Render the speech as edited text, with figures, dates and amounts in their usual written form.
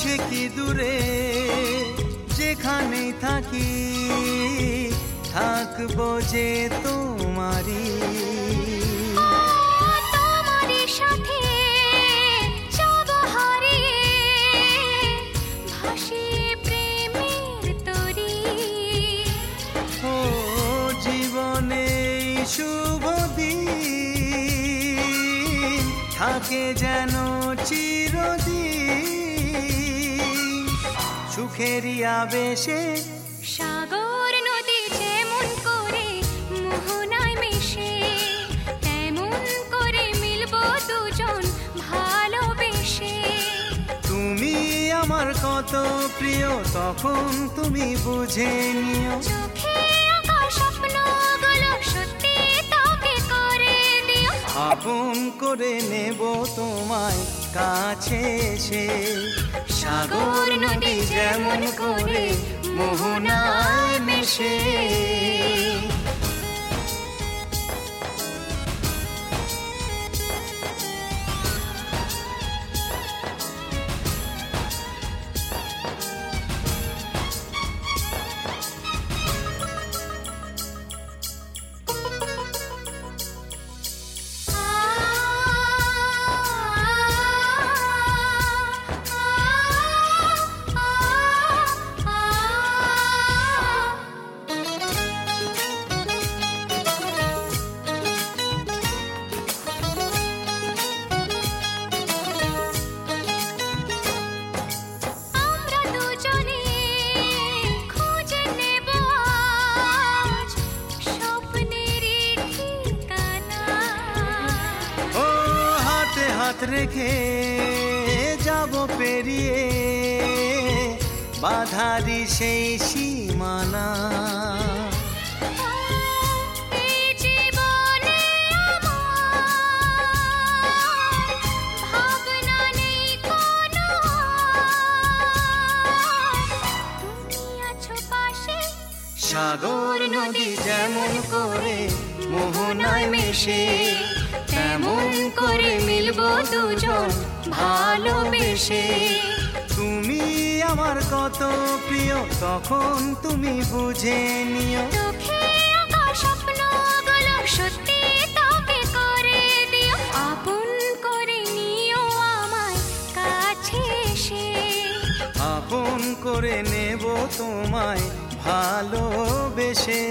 কাছে কি দূরে যেখানেই থাকি থাকবো যে তোমারই। তোমারই সাথে যাব হারিয়ে ভাসিয়ে প্রেমের তরী। ও জীবনে শুভ দিন থাকে যেন চিরদিন সুখেরই আবেশে। সাগর নদী যেমন করে মোহনায় মিশে তেমন করে মিলবো দুজন ভালোবেসে। তুমি আমার কত প্রিয় তখন তুমি বুঝে নিও। চোখে আঁকা স্বপ্নগুলো সত্যি তোকে করে দিও। আপন করে নেব তোমায় কাছে এসে। সাগর নদী যেমন করে মোহনায় মিশে। হাত রেখে যাব পেরিয়ে বাধারি সেই সীমানা। সাগর নদী যেমন করে মোহনায় মিশে তেমন করে মিলবো দুজন ভালোবেসে। তুমি আমার কত প্রিয় তখন তুমি বুঝে নিও। চোখে আঁকা স্বপ্নগুলো সত্যি তোকে করে দিও। আপন করে নিও আমায় কাছে এসে। আপন করে নেব তোমায় ভালোবেসে।